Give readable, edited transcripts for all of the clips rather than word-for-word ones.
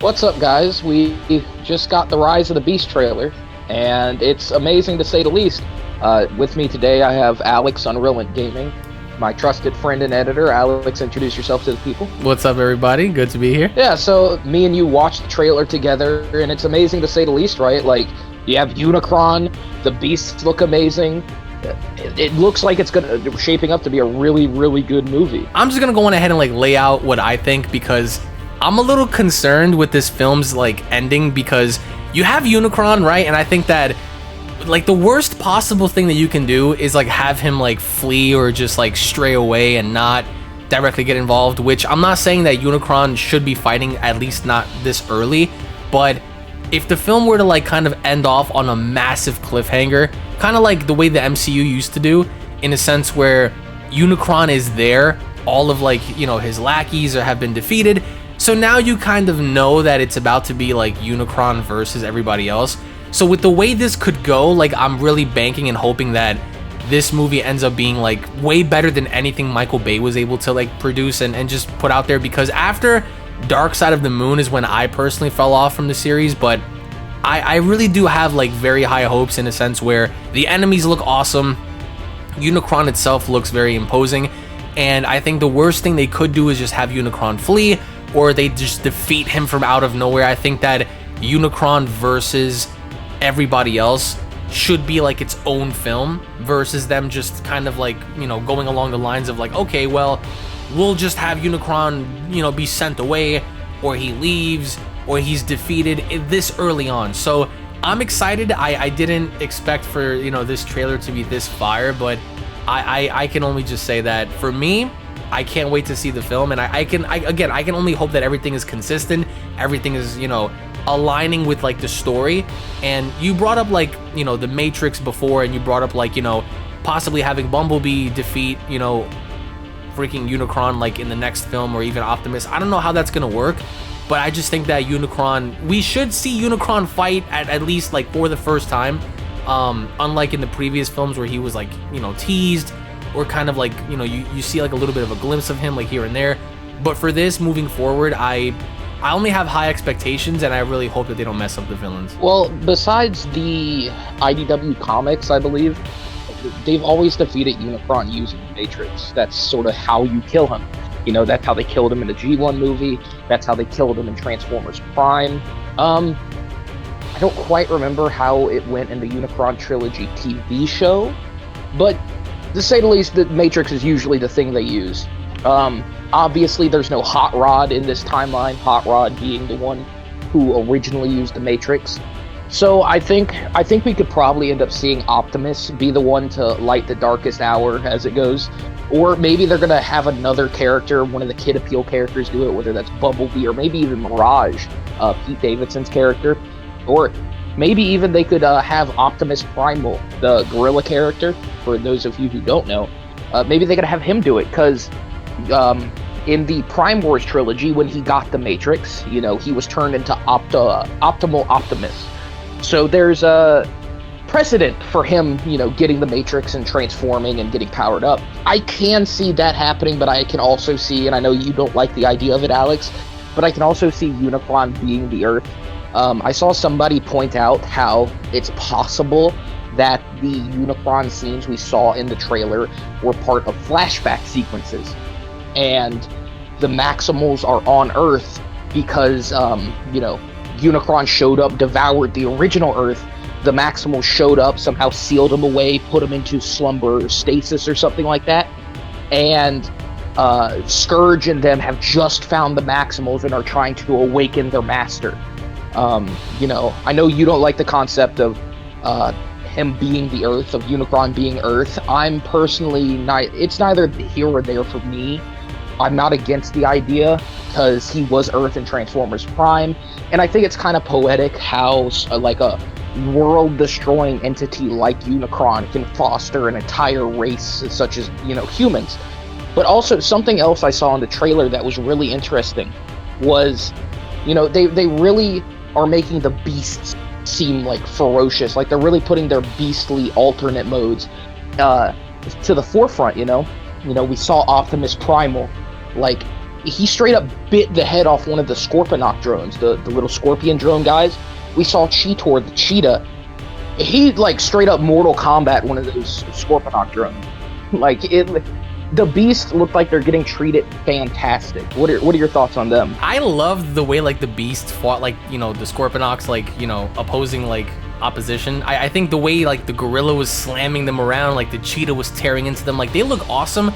What's up, guys? We just got the Rise of the Beast trailer, and it's amazing to say the least. With me today, I have Alex, UnrealEntGaming, my trusted friend and editor. Alex, introduce yourself to the people. What's up, everybody? Good to be here. Yeah, so me and you watched the trailer together, and it's amazing to say the least, right? Like, you have Unicron, the beasts look amazing. It looks like it's shaping up to be a really, really good movie. I'm just gonna go on ahead and lay out what I think, because I'm a little concerned with this film's ending, because you have Unicron, right? And I think that the worst possible thing that you can do is have him flee or just stray away and not directly get involved, which I'm not saying that Unicron should be fighting, at least not this early. But if the film were to kind of end off on a massive cliffhanger, kind of like the way the MCU used to do, in a sense where Unicron is there, all of his lackeys have been defeated, so now you kind of know that it's about to be Unicron versus everybody else. So with the way this could go, I'm really banking and hoping that this movie ends up being way better than anything Michael Bay was able to produce and just put out there, because after Dark Side of the Moon is when I personally fell off from the series. But I really do have very high hopes, in a sense where the enemies look awesome, Unicron itself looks very imposing, and I think the worst thing they could do is just have Unicron flee, or they just defeat him from out of nowhere. I think that Unicron versus everybody else should be its own film, versus them just kind of going along the lines of okay, well, we'll just have Unicron be sent away, or he leaves, or he's defeated this early on. So I'm excited. I didn't expect for this trailer to be this fire, but I can only just say that for me, I can't wait to see the film, and I can only hope that everything is consistent, everything is aligning with the story. And you brought up the Matrix before, and you brought up possibly having Bumblebee defeat freaking Unicron in the next film, or even Optimus. I don't know how that's gonna work, but I just think that we should see Unicron fight at least for the first time, unlike in the previous films where he was teased, or kind of you see a little bit of a glimpse of him here and there. But for this, moving forward, I only have high expectations, and I really hope that they don't mess up the villains. Well, besides the IDW comics, I believe, they've always defeated Unicron using the Matrix. That's sort of how you kill him. That's how they killed him in the G1 movie. That's how they killed him in Transformers Prime. I don't quite remember how it went in the Unicron Trilogy TV show, but to say the least, the Matrix is usually the thing they use. Obviously, there's no Hot Rod in this timeline, Hot Rod being the one who originally used the Matrix. So I think we could probably end up seeing Optimus be the one to light the darkest hour as it goes. Or maybe they're going to have another character, one of the Kid Appeal characters, do it, whether that's Bumblebee or maybe even Mirage, Pete Davidson's character. Or maybe even they could have Optimus Primal, the gorilla character, for those of you who don't know. Maybe they could have him do it, because in the Prime Wars trilogy, when he got the Matrix, he was turned into Optimal Optimus. So there's a precedent for him, getting the Matrix and transforming and getting powered up. I can see that happening, but I can also see, and I know you don't like the idea of it, Alex, but I can also see Unicron being the Earth. I saw somebody point out how it's possible that the Unicron scenes we saw in the trailer were part of flashback sequences, and the Maximals are on Earth because, Unicron showed up, devoured the original Earth. The Maximals showed up, somehow sealed him away, put him into slumber or stasis or something like that. And Scourge and them have just found the Maximals and are trying to awaken their master. I know you don't like the concept of him being the Earth, of Unicron being Earth. I'm personally it's neither here or there for me. I'm not against the idea, because he was Earth in Transformers Prime, and I think it's kind of poetic how a world-destroying entity like Unicron can foster an entire race such as humans. But also, something else I saw in the trailer that was really interesting was, they really are making the beasts seem ferocious, they're really putting their beastly alternate modes to the forefront. We saw Optimus Primal he straight up bit the head off one of the Scorponok drones, the little scorpion drone guys. We saw Cheetor, the cheetah. He like straight up Mortal Kombat one of those Scorponok drones. Like the Beast looked like they're getting treated fantastic. What are your thoughts on them? I loved the way like the Beast fought like, you know, the Scorponoks, like, you know, opposing like opposition. I think the way like the gorilla was slamming them around, like the cheetah was tearing into them, like they look awesome.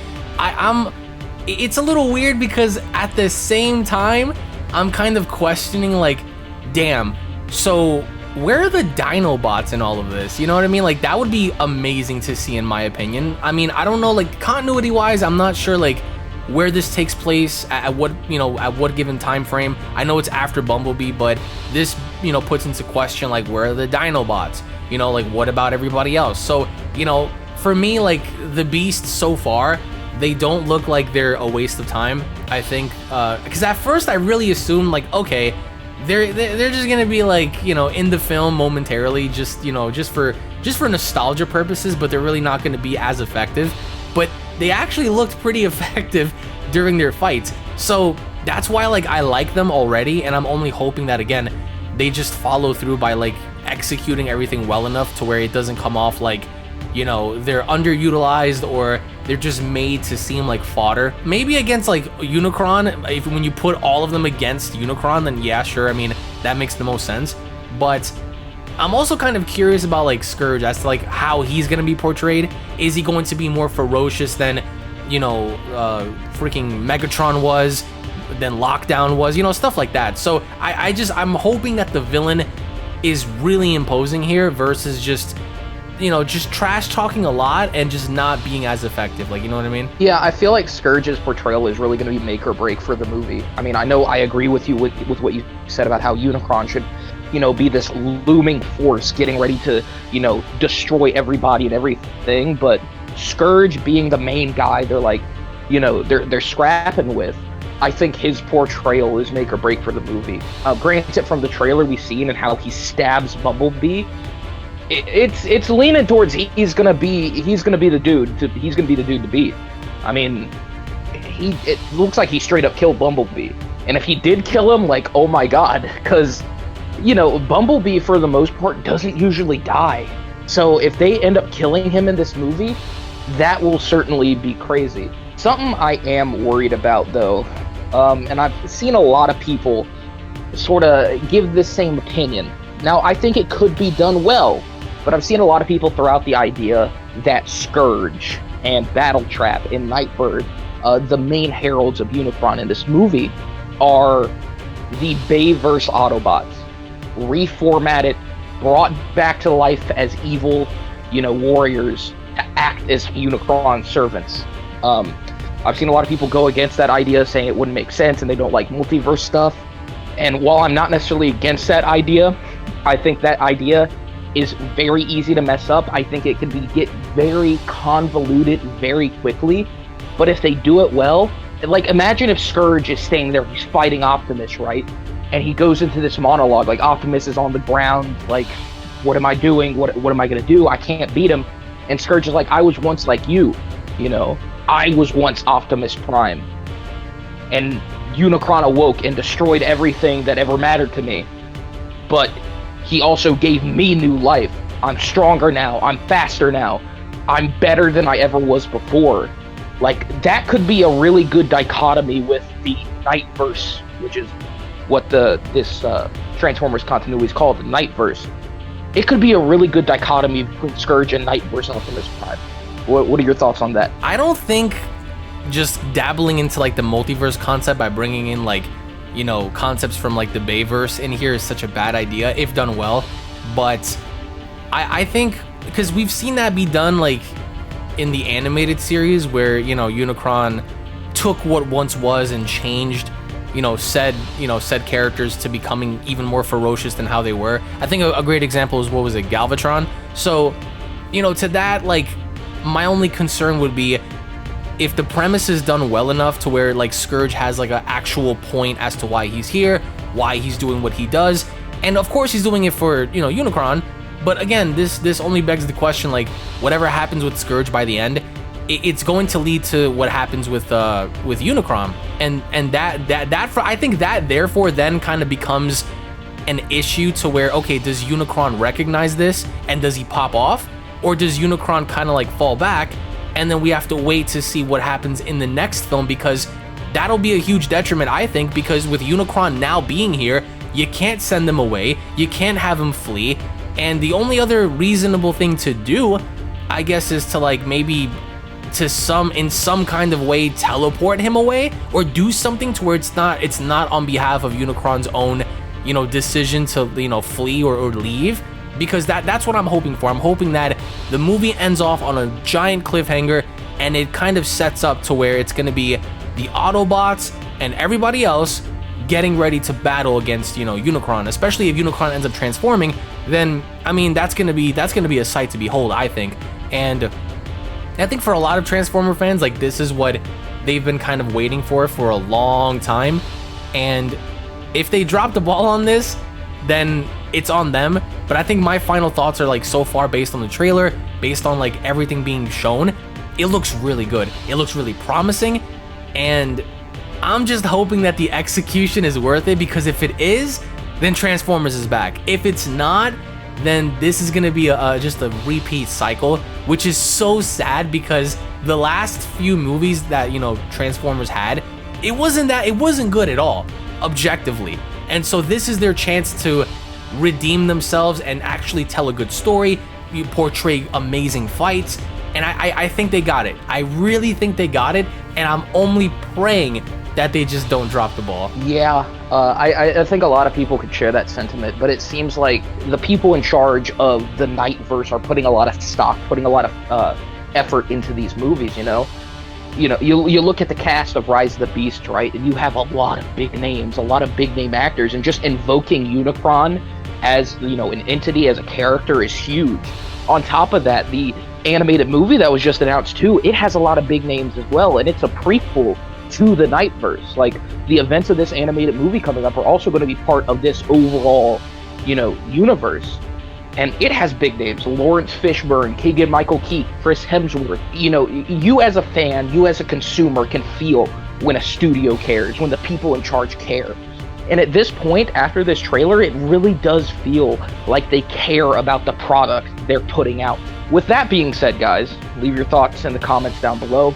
It's a little weird because at the same time I'm kind of questioning like, damn, so where are the Dinobots in all of this? You know what I mean? Like that would be amazing to see in my opinion. I mean, I don't know, like continuity wise, I'm not sure like where this takes place at what, you know, at what given time frame. I know it's after Bumblebee, but this, you know, puts into question like where are the Dinobots? You know, like what about everybody else? So, you know, for me, like the Beast so far, they don't look like they're a waste of time. I think because at first I really assumed like, okay, they're just gonna be like, you know, in the film momentarily, just, you know, just for nostalgia purposes, but they're really not gonna be as effective. But they actually looked pretty effective during their fights, so that's why like I like them already, and I'm only hoping that again they just follow through by like executing everything well enough to where it doesn't come off like, you know, they're underutilized or they're just made to seem like fodder. Maybe against like Unicron, when you put all of them against Unicron, then yeah, sure, I mean, that makes the most sense. But I'm also kind of curious about like Scourge as to like how he's gonna be portrayed. Is he going to be more ferocious than, you know, freaking Megatron was, than Lockdown was, you know, stuff like that. So I'm hoping that the villain is really imposing here versus just, you know, just trash talking a lot and just not being as effective, like, you know what I mean? Yeah, I feel like Scourge's portrayal is really going to be make or break for the movie. I mean, I know I agree with you with what you said about how Unicron should, you know, be this looming force getting ready to, you know, destroy everybody and everything, but Scourge being the main guy they're like, you know, they're scrapping with, I think his portrayal is make or break for the movie. Granted, from the trailer we've seen and how he stabs Bumblebee, it's leaning towards he's gonna be the dude to beat. I mean, it looks like he straight up killed Bumblebee, and if he did kill him, like, oh my god, because, you know, Bumblebee for the most part doesn't usually die. So if they end up killing him in this movie, that will certainly be crazy. Something I am worried about though, and I've seen a lot of people sort of give this same opinion. Now, I think it could be done well, but I've seen a lot of people throw out the idea that Scourge and Battletrap and Nightbird, the main heralds of Unicron in this movie, are the Bayverse Autobots, reformatted, brought back to life as evil, you know, warriors to act as Unicron servants. I've seen a lot of people go against that idea, saying it wouldn't make sense and they don't like multiverse stuff. And while I'm not necessarily against that idea, I think that idea is very easy to mess up. I think it can get very convoluted very quickly. But if they do it well, like imagine if Scourge is staying there, he's fighting Optimus, right? And he goes into this monologue, like Optimus is on the ground, like, what am I doing? What am I gonna do? I can't beat him. And Scourge is like, I was once like you know? I was once Optimus Prime. And Unicron awoke and destroyed everything that ever mattered to me. But he also gave me new life. I'm stronger now. I'm faster now. I'm better than I ever was before. Like, that could be a really good dichotomy with the Nightverse, which is what this Transformers continuity is called, the Nightverse. It could be a really good dichotomy between Scourge and Nightverse Optimus Prime. What are your thoughts on that? I don't think just dabbling into like the multiverse concept by bringing in like, you know, concepts from like the Bayverse in here is such a bad idea if done well. But I think because we've seen that be done like in the animated series where, you know, Unicron took what once was and changed, you know, said characters to becoming even more ferocious than how they were. I think a great example is, what was it, Galvatron? So, you know, to that, like, my only concern would be if the premise is done well enough to where like Scourge has like an actual point as to why he's here, why he's doing what he does, and of course he's doing it for, you know, Unicron. But again, this only begs the question, like, whatever happens with Scourge by the end, it's going to lead to what happens with Unicron, and that for, I think that therefore then kind of becomes an issue to where, okay, does Unicron recognize this and does he pop off, or does Unicron kind of like fall back, and then we have to wait to see what happens in the next film, because that'll be a huge detriment, I think, because with Unicron now being here, you can't send them away, you can't have him flee, and the only other reasonable thing to do, I guess, is to like maybe in some kind of way teleport him away, or do something to where it's not on behalf of Unicron's own, you know, decision to, you know, flee or leave, because that's what I'm hoping for. I'm hoping that the movie ends off on a giant cliffhanger, and it kind of sets up to where it's going to be the Autobots and everybody else getting ready to battle against, you know, Unicron. Especially if Unicron ends up transforming, then I mean that's gonna be a sight to behold, I think. And I think for a lot of Transformer fans, like, this is what they've been kind of waiting for a long time. And if they drop the ball on this, then it's on them. But I think my final thoughts are, like, so far based on the trailer, based on like everything being shown, it looks really good. It looks really promising, and I'm just hoping that the execution is worth it, because if it is, then Transformers is back. If it's not, then this is gonna be just a repeat cycle, which is so sad, because the last few movies that, you know, Transformers had, it wasn't good at all, objectively. And so this is their chance to redeem themselves and actually tell a good story, you portray amazing fights, and I think they got it. I really think they got it, and I'm only praying that they just don't drop the ball. Yeah, I think a lot of people could share that sentiment, but it seems like the people in charge of the Nightverse are putting a lot of stock, putting a lot of effort into these movies, you know? You look at the cast of Rise of the Beast, right, and you have a lot of big names, a lot of big name actors, and just invoking Unicron as, you know, an entity, as a character, is huge. On top of that, the animated movie that was just announced too, it has a lot of big names as well, and it's a prequel to the Nightverse. Like, the events of this animated movie coming up are also going to be part of this overall, you know, universe. And it has big names: Lawrence Fishburne, Keegan-Michael Key, Chris Hemsworth. You know, you as a fan, you as a consumer can feel when a studio cares, when the people in charge care. And at this point, after this trailer, it really does feel like they care about the product they're putting out. With that being said, guys, leave your thoughts in the comments down below.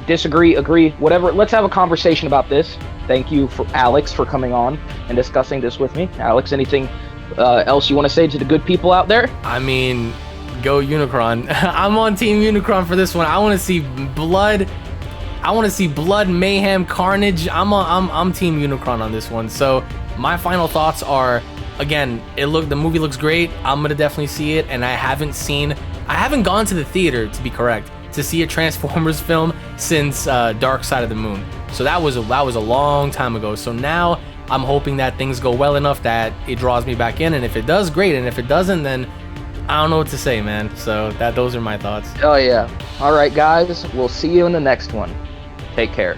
Disagree, agree, whatever. Let's have a conversation about this. Thank you for Alex for coming on and discussing this with me. Alex, anything else you want to say to the good people out there? I mean, go Unicron. I'm on Team Unicron for this one. I want to see blood. I want to see blood, mayhem, carnage. I'm Team Unicron on this one. So my final thoughts are, again, the movie looks great. I'm gonna definitely see it, and I haven't gone to the theater, to be correct, to see a Transformers film since Dark Side of the Moon. So that was a long time ago. So now I'm hoping that things go well enough that it draws me back in, and if it does, great, and if it doesn't, then I don't know what to say, man. So those are my thoughts. Oh yeah. All right, guys, we'll see you in the next one. Take care.